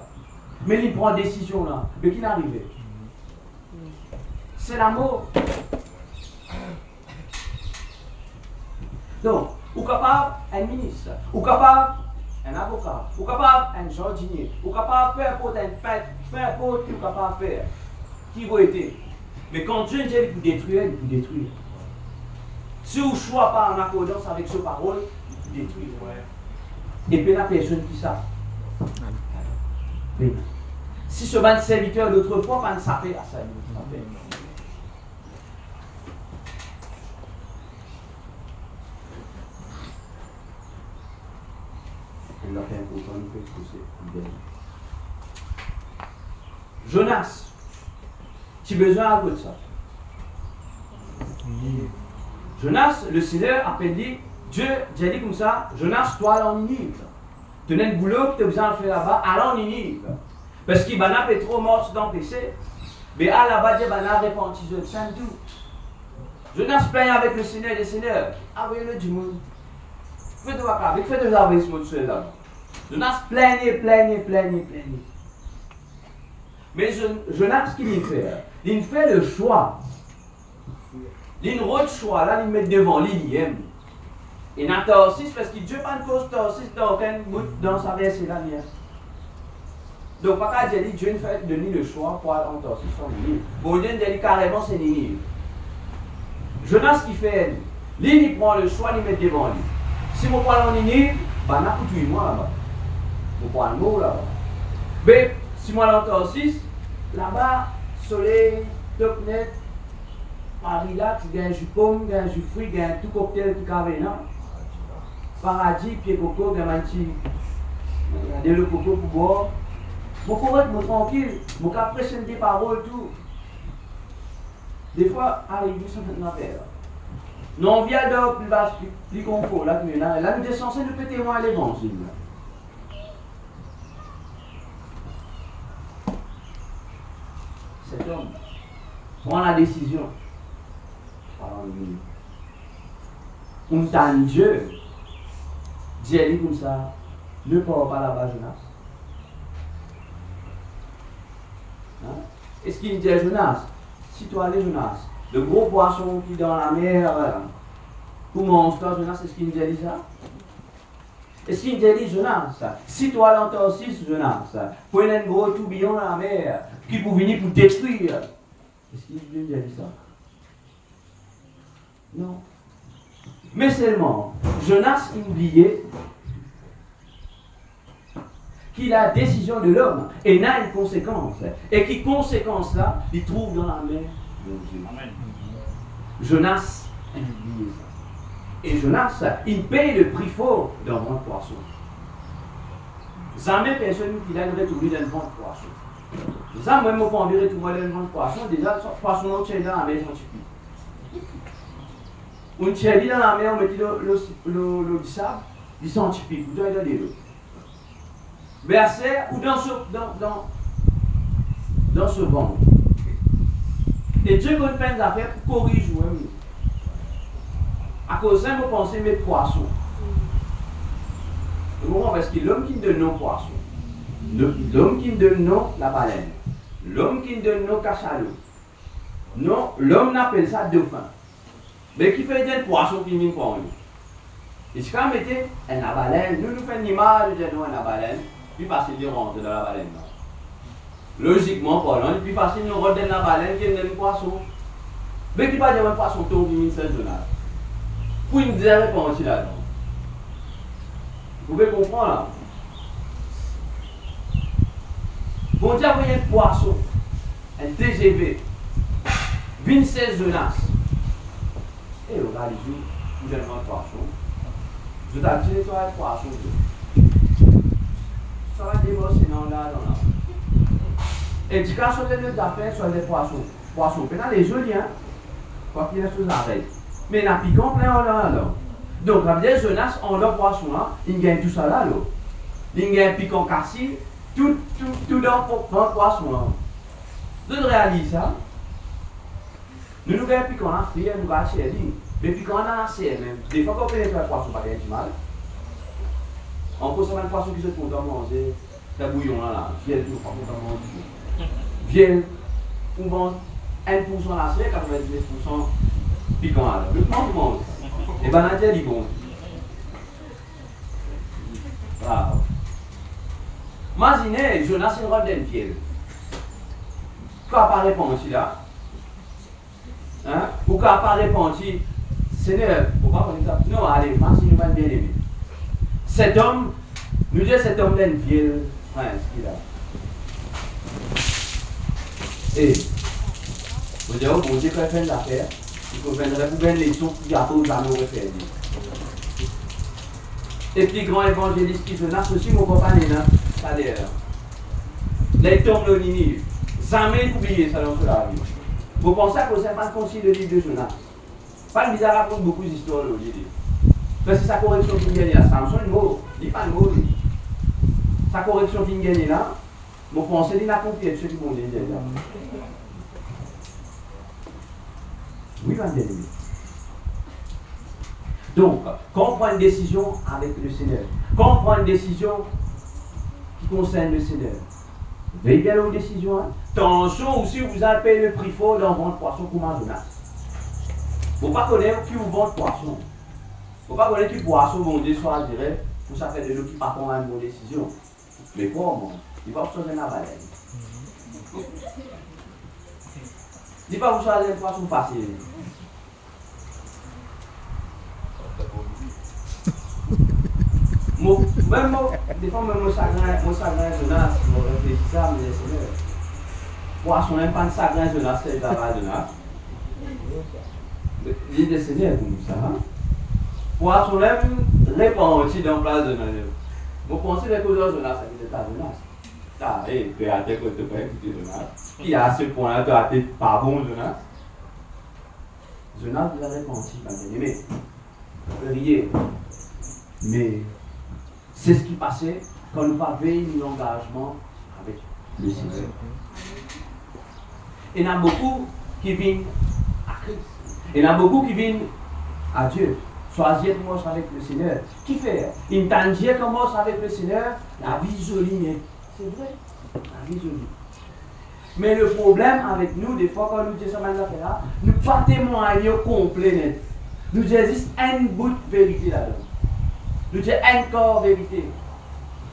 Mais il prend décision là. Mais qui n'arrivait? C'est la mort. Donc, ou capable un ministre, ou capable un avocat, ou capable un jardinier, ou capable peu importe un peintre, peu importe ce qu'il est capable de faire, qui va être. Mais quand Dieu dit qu'il peut détruire, il peut détruire. Si vous ne choisissez pas en accordance avec ses paroles, il peut détruire. Et puis la personne qui ça. Si ce ban serviteur d'autrefois, pas ne s'appelle à ça. Il a fait un peu de Jonas, tu as besoin de ça. Jonas, le Seigneur a dit, Dieu dit comme ça, Jonas, toi, allons en Ninive. Tu as un boulot que tu as besoin de faire là-bas, allons en Ninive. Parce qu'il y a trop mort dans le péché. Mais à là-bas, Dieu a répandu de saint doute. Jonas plaint avec le Seigneur et le Seigneur. Envoyez-le du monde. Faites de la faites de la ce là. Jonas plaignait. Mais Jonas, ce qu'il fait? Il fait le choix. Il a le choix, là, il met devant lui, il aime. Et dans Tarsis, parce que Dieu pas de cause Tarsis dans aucun bout dans sa verset là. Donc, pas qu'à dire, Dieu ne fait donner le choix pour aller en Tarsis sans Ninive. Bon, Dieu dit carrément c'est Ninive. Jonas, qui fait, lui, il prend le choix, il met devant lui. Si je parle en Ninive, bah, n'a pas tout moi là-bas. Je parle le mot là-bas. Mais, si moi dans Tarsis, là-bas, soleil, top net, relax, il y a un jus pomme, il y a un jus fruit, il y a un tout cocktail qui carré là. Paradis, pied coco, il y a un petit. Il y a le coco pour boire. Je suis correct, je suis tranquille, je suis apprécié des paroles, tout. Des fois, arrive sans notre affaire. Non, on vient de plus confort. Là, nous sommes censés nous péter moins l'évangile. Cet homme prend la décision. On t'a Dieu. Dieu dit comme ça, ne pars pas là-bas, Jonas. Hein? Est-ce qu'il dit à Jonas, si toi allais Jonas, le gros poisson qui est dans la mer, pour manger toi, Jonas, est-ce qu'il dit ça? Est-ce qu'il dit Jonas, si toi allais en Tarsis, Jonas, prenez un gros tourbillon dans la mer, qui pour venir pour détruire, est-ce qu'il dit ça? Non. Mais seulement, Jonas oubliait qu'il a la décision de l'homme et n'a une conséquence. Et qui conséquence là, il trouve dans la main de Dieu. Amen. Jonas a oublié ça. Et Jonas, il paye le prix fort d'un ventre de poisson. Jamais personne qui a retrouvé d'un ventre de poisson. Ça, moi, je n'ai pas envie de retrouver d'un ventre de poisson. Déjà, le poisson, on tient dans la maison. On tient dans la mer, on met le sable, ils sont typiques, vous devez donner l'eau. Verset ou dans ce ventre. Et Dieu qu'on fait des affaires pour corriger nous. À cause de ça, vous pensez mettre poisson. Parce que l'homme qui me donne non poisson, l'homme qui me donne non la baleine, l'homme qui me donne non cachalot, non, l'homme n'appelle ça dauphin. Mais qui fait des poissons qui mine pour nous. Et si vous mettez un baleine, nous faisons une image de nous, un baleine. plus facile de rentrer dans la baleine. Logiquement parlant, il est plus facile de rentrer dans la baleine que dans le poisson. Mais qui pas dire un poisson tombe une seule zone. Pour une dire réponse là-dedans. Vous pouvez comprendre là? Bon Dieu a envoyé un poisson, un TGV, 26 zonas. Et on a les jours, vous avez un poisson. Je t'ai dit, toi, un poisson. Ça va débourser dans là, dans là. Et tu as sauté de affaires sur les poissons. Poissons, maintenant les jolis, hein. Quoi qu'il y ait sous arrêt. Mais il y a piquant plein en là, alors. Donc, la des zonas, en leur poisson, là, ils gagnent tout ça là, là. Ils gagnent piquant cassé. Tout dans le poisson. Nous réalisons ça. Nous avons piqué en Afrique, nous avons acheté. Mais piqué en Asie même. Des fois, quand on pénètre le poisson, pas du mal. On peut savoir un poisson qui se compte à manger. Le bouillon là, vielle, tout, pas content de manger. Vielle, on vend 1% l'assiette, 99% piquant là. Le monde mange. Et ben, on a dit bon. Bravo. Imaginez, Jonas est une robe d'une fièvre. Quand pas répondre là, hein? Ou quand pas répondre, Seigneur, pourquoi on dit ça? Non, allez, merci, nous allons bien aimer. Cet homme, nous disons cet homme d'une fièvre, ce qu'il a. Et, vous dites, bon Dieu, quand il fait une affaire, il faut faire les sons qui gâteaux jamais au refaire. Et puis, grand évangéliste qui Jonas aussi, mon compagnon, c'est-à-dire, les tombes de Ninive, jamais oublié ça dans la vie. Vous pensez que c'est pas concile le livre de Jonas. Pas bizarre, raconte beaucoup d'histoires au livre. Parce que sa correction qui gagne là, Samson, il n'est pas le mot. Sa correction qui gagne là, vous pensez qu'il n'a pas compris ceux qui vont dire là. Oui, va bien aimé. Donc, quand on prend une décision avec le Seigneur, quand on prend une décision qui concerne le Seigneur, veillez bien aux décisions. Hein? Attention aussi, vous allez payer le prix fort dans vendre poisson pour Jonas. Vous ne pouvez pas connaître qui vous vend poisson. Vous ne pouvez pas connaître qui poisson vont dire soit direct, pour ça faire de l'eau qui ne pas prendre une bonne décision. Mais comment? Il va vous choisir la baleine. Il va vous choisir un poisson facile. Même moi, des fois, même mon chagrin Jonas, je réfléchis ça, mais Seigneur, poisson n'aime pas de chagrin Jonas, c'est le travail Jonas. Il dit Seigneur comme ça. Poisson n'aime répandu dans place de Jonas. Vous pensez que les causes de Jonas, c'est pas Jonas. Ah, et tu as été côté pas écouter Jonas. Qui a à ce point-là, tu as été pas bon Jonas. Jonas vous a répandu, mais riez. Mais c'est ce qui passait quand nous avions l'engagement avec le Seigneur. Il y en a beaucoup qui viennent à Christ. Il y en a beaucoup qui viennent à Dieu. Choisir de marcher avec le Seigneur. Qui fait? Une tangier comme marche avec le Seigneur, la vie jolie, mais c'est vrai, la vie jolie. Mais le problème avec nous, des fois, quand nous disons ça, nous ne pas témoigner au complet. Nous disons juste un bout de vérité là-dedans. Nous disons un corps vérité.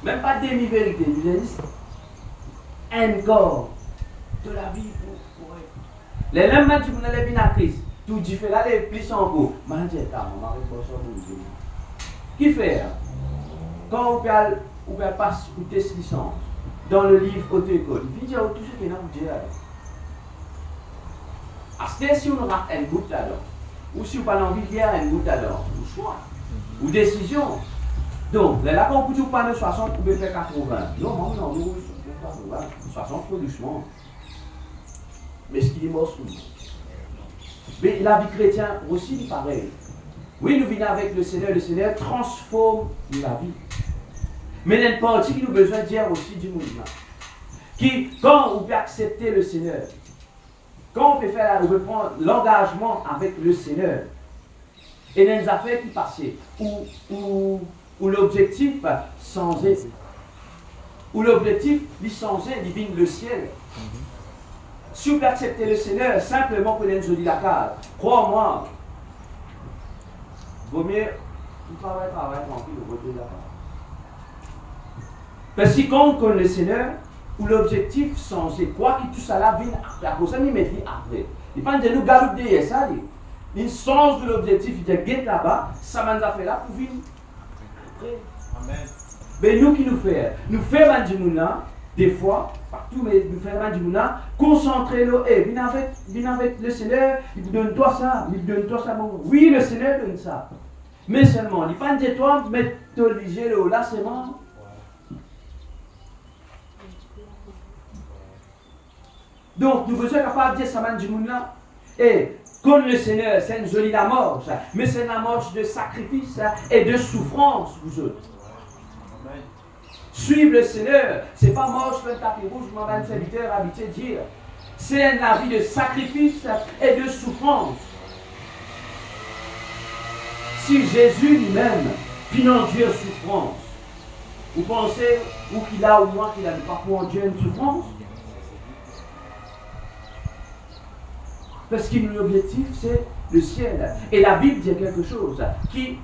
Même pas demi-vérité. Nous disons juste un corps de la vie pour être. Les lendemains, tu peux aller à Christ. Tout dit fait là, les plis en gros. Qui fait? Quand on passe ou test licence dans le livre auto-école, il dit tout ce qui est là, vous dites là. À si on rate un bout là-dedans, ou si on pas envie de un bout là-dedans, ou choix, ou décision. Donc, là, quand on peut pas de 60, vous pouvez faire 80. Non, nous, 60 trop doucement. Mais ce qui est mort, mais la vie chrétienne aussi, il pareil. Oui, nous venons avec le Seigneur transforme la vie. Mais il y a une partie qui nous a besoin de dire aussi du mouvement. Qui, quand on peut accepter le Seigneur, quand on peut prendre l'engagement avec le Seigneur, et il y a des affaires qui passent, où l'objectif changer, où l'objectif lui changer, il vient le ciel. Si vous acceptez le Seigneur, simplement pour une jolie la case, crois-moi, vaut mieux tout travail tranquille, vous votez la case. Parce que quand on connaît le Seigneur, où l'objectif c'est quoi que tout ça là vient après. À cause de ça, il met après. Il ne pas de nous galoper ça. Il sens de l'objectif, il dit get là-bas, ça m'a fait là pour venir après. Amen. Mais nous qui nous faisons? Nous faisons des fois, partout, mais nous faisons concentrez-le, viens avec le Seigneur, il vous donne toi ça, bon. Oui, le Seigneur donne ça. Mais seulement, il ne pas dire toi, mais t'obliger le là, c'est bon. Donc, nous sommes capables de dire ça m'a dit là. Et comme le Seigneur, c'est une jolie amorce, mais c'est une amorce de sacrifice et de souffrance, vous autres. Suivre le Seigneur, c'est pas moche le tapis rouge, je m'en vais un serviteur habitué de dire. C'est un vie de sacrifice et de souffrance. Si Jésus lui-même vit en Dieu souffrance, vous pensez ou qu'il a ou moins qu'il a pas pour en Dieu une souffrance? Parce que l'objectif c'est le ciel. Et la Bible dit quelque chose qui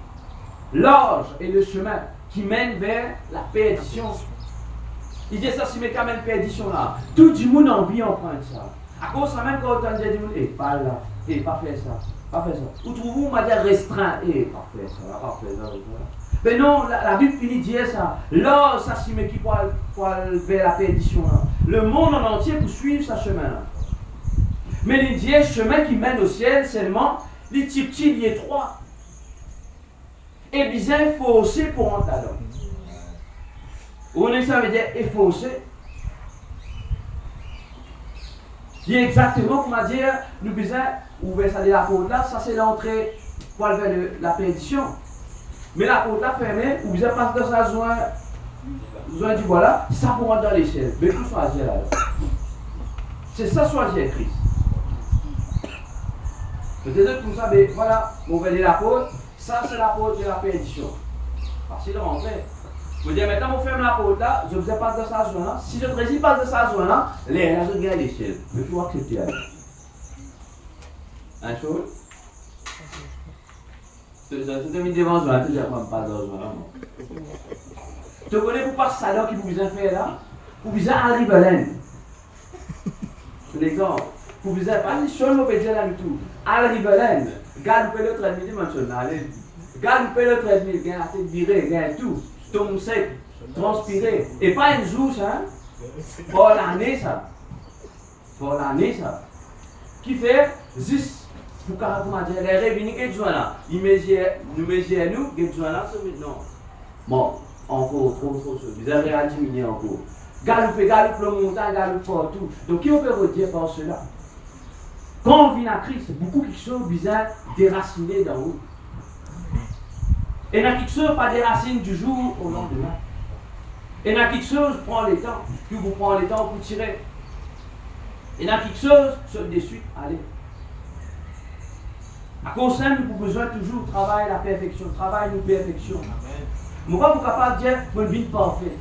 l'âge et le chemin qui mène vers la perdition. Il dit ça, si mes camels perdition là, tout le monde a envie d'emprunter ça. À cause ça même quand on dit, pas là, pas faire ça, pas faire ça. Vous trouvez, on m'a dit restreint, pas faire ça, pas faire ça. Mais non, la Bible finit de dire ça. Là, ça si mais qui pour vers la perdition là. Le monde en entier pour suivre ce chemin là. Mais il dit chemin qui mène au ciel seulement, les petits, il y a trois. Et bien, il faut aussi pour un talent. Vous voyez ça veut dire effacer. Il y a exactement comme dire, nous besoin ouvrir ça de la porte là, ça c'est l'entrée pour aller vers la perdition. Mais la porte là fermée, vous besoin passer dans sa zone du voilà, ça pour rentrer dans les ciels. Mais tout choisir là. C'est ça choisir Christ. Peut-être que vous savez, voilà, vous venez la porte. Ça, c'est la porte de la perdition. Facile de rentrer. Vous dites, maintenant, vous fermez la porte là, je ne vous ai pas de sa zone là. Si je ne réside pas de sa zone là, les gens regardent les ciels. Mais il faut accepter là. Un chose? Tu te mets devant zone là, tu ne dis pas de zone là. Tu connais pour pas ça là qui vous besoin faire là? Vous besoin arriver à l'Inde. C'est l'exemple. Vous besoin pas les choses, vous pouvez dire là du tout. Arriver à l'Inde. Garde le traitement dimensionnel. Garde le traitement, gagne la tête virée, gagne tout. Tombe sec, transpirer. Et pas un jour, ça. Pour l'année, ça. Pour l'année, ça. Qui fait juste pour comment dire, les revenus que tu as là. Nous mesurons, que tu as là, c'est maintenant. Bon, encore trop. Vous avez à diminuer encore. Galope le montagne, galope partout. Donc, qui on peut redire par cela? Quand on vient à Christ, beaucoup de choses bizarres déracinées dans vous. Et il y a quelque chose pas des racines du jour au lendemain. Et il y a quelque chose prend le temps, puis vous prenez le temps pour tirer. Et il y a quelque chose sur des suites, allez. À cause de ça, nous avons besoin toujours de travailler la perfection, travailler nos perfections. Nous ne sommes pas capables de dire que je ne pas parfait.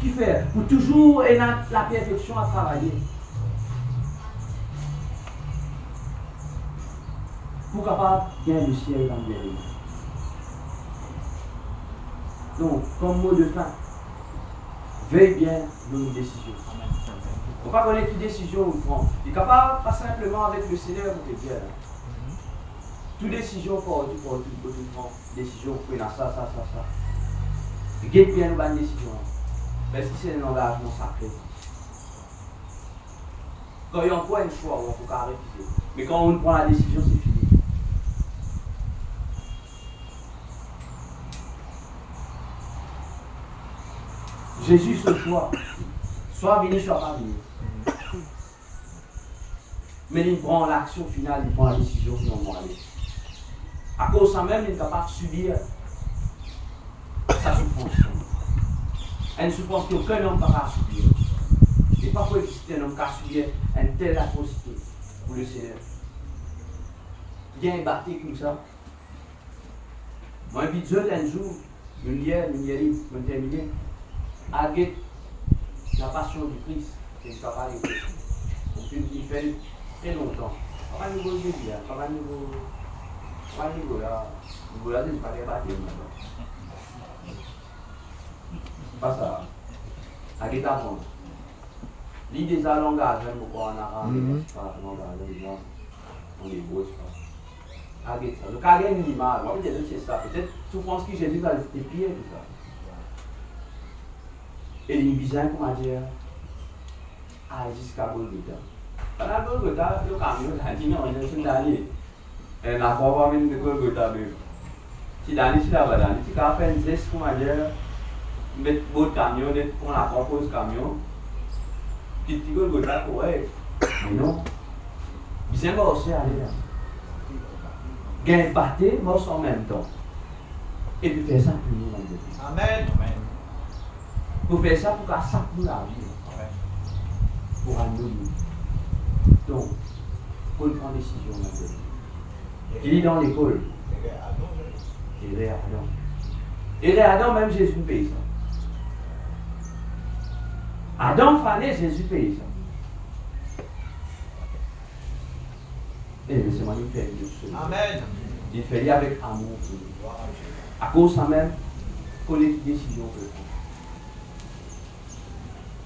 Qui fait? Pour toujours ayer la perfection à travailler. Pour capable de gagner le ciel dans le ciel. Donc, comme mot de fin, veille bien dans nos décisions. On ne peut pas connaître quelle décision on prend. Il est capable, pas simplement avec le Seigneur, vous te dire. Toute décision pour tout prendre. Décision pour faire ça. Guette bien nos décisions. Parce que c'est un engagement sacré. Quand il y a encore un choix, on peut refuser. Mais quand on prend la décision, c'est fini. Jésus se choix, soit venu, soit pas venu. Mais il prend l'action finale, il prend la décision qui va aller. À cause de ça même, il est capable de subir sa souffrance. Une souffrance qu'aucun homme ne peut pas subir. Et pas pour exister un homme qui a subi une telle atrocité pour le Seigneur. Il y a un bâti comme ça. Moi, je vis un jour, je vais terminer. Avec la passion du Christ, c'est une capacité. Il fait très longtemps. Pas un niveau de vie, pas un niveau là. Niveau là, c'est pas des bâtiments. Pas ça. À qui t'apprendre? L'idée des langages, pourquoi on a ramené pas langage, on est beau, ça. À qui ça? Le cas gagne l'image, moi je dis c'est ça. Peut-être souffrance qui Jésus va c'était pire tout ça. Et il bizarre comment dire, ah jusqu'à Golgotha. Pendant Golgotha, le camion a dit non, il est sur l'année. Et n'a pas même de Golgotha même. Si l'année si la va l'année, si qu'a fait un geste comment dire, mettre votre camion, on la propose camion. Qui dit Golgotha, ouais, mais non. Bizarre va aussi aller là. Gain batté, mort en même temps. Et puis faire ça pour nous dans le Dieu. Amen. Pour faire ça, pour qu'à ça pour la vie. Pour annuler. Donc, pour prendre décision dans le Dieu. Il est dans l'école. Il est Adam. Il est Adam, même Jésus paye ça. Adam fallait Jésus paye ça. Et laissez-moi lui faire une chose. Amen. Il fait lien avec amour. À cause de ça même, pour les décisions que prend.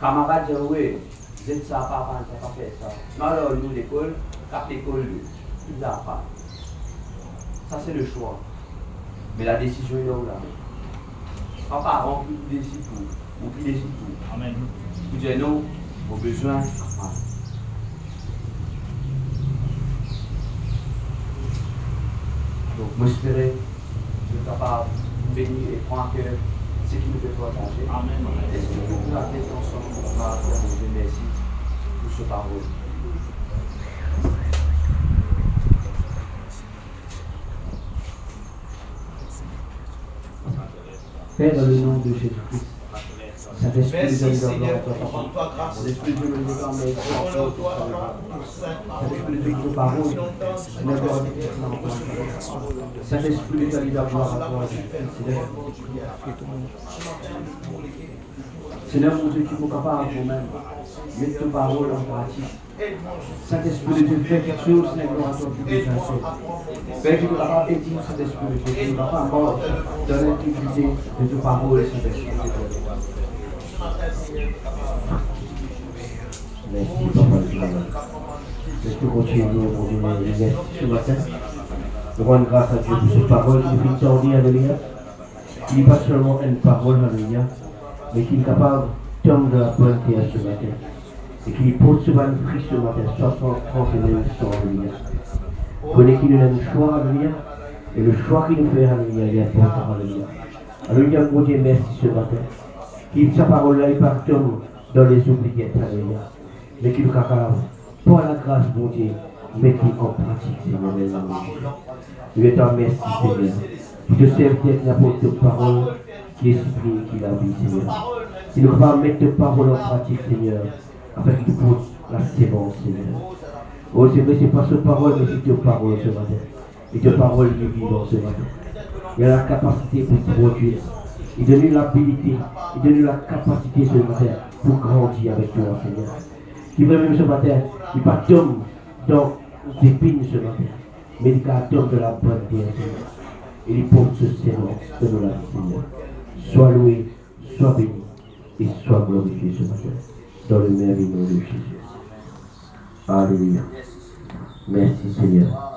Camarade dit oui, vous êtes ça, papa, ça pas fait ça. Non, alors nous, l'école, cap l'école, tout ça pas. Ça c'est le choix. Mais la décision est là où là. Papa avant qui décide tout, ou qui décide tout. Amen. Vous dites non, au besoin, donc, moi, j'espérais que tu capable de bénir et prendre à cœur ce qui nous fait partager. Amen. Est-ce que nous pouvons appeler ensemble pour faire un merci pour ce parole? Père, dans le nom de Jésus-Christ, Saint-Esprit de Dieu, l'Esprit de Dieu, nous déclare mes Saint-Esprit de Dieu, nos paroles, Saint-Esprit de Dieu, la gloire à toi, Seigneur mon Dieu, tu es capable vous-même, mettre tes paroles en pratique. Saint-Esprit de Dieu, fais quelque chose, Seigneur, gloire à toi, tu es déjà fait. Père, tu es capable de dire, Saint-Esprit de Dieu, tu es capable mort dans l'intimité de tes paroles, Saint-Esprit de Dieu. Merci, Papa du Ciel. Est-ce que continuer, mon Dieu, merci ce matin. Nous rendons grâce à Dieu pour cette parole qui est extraordinaire, alléluia. Qui n'est pas seulement une parole, alléluia, mais qui est capable de tomber de la bonté à ce matin. Et qui porte ce prix ce matin, 60, 30 et 100, alléluia. Prenez qui nous donne le choix, alléluia. Et le choix qu'il nous fait, alléluia, il est important, alléluia. Alléluia, mon Dieu, merci ce matin. Qui sa parole-là est partout dans les oubliettes, alléluia. Mais qui est capable, par la grâce, mon Dieu, mettre en pratique, Seigneur, les amis. Je t'en remercie, Seigneur. Qui te serve d'être n'importe quelle parole, qui est suppliée, qui la vie, Seigneur. Qui nous va mettre tes paroles en pratique, Seigneur, afin qu'il porte la sémence, Seigneur. Oh, c'est vrai, c'est pas ce parole, mais c'est tes paroles ce matin. Et tes paroles qui vivent ce matin. Il y a la capacité pour produire. Il donne l'habilité, il donne la capacité ce matin pour grandir avec toi, Seigneur. Qui veut même ce matin, il ne pas tomber dans les épines ce matin, mais il tombe de la bonne terre, Seigneur. Et il porte ce Seigneur de nous la vie, Seigneur. Sois loué, sois béni et sois glorifié ce matin, dans le merveilleux nom de Jésus. Alléluia. Merci, Seigneur.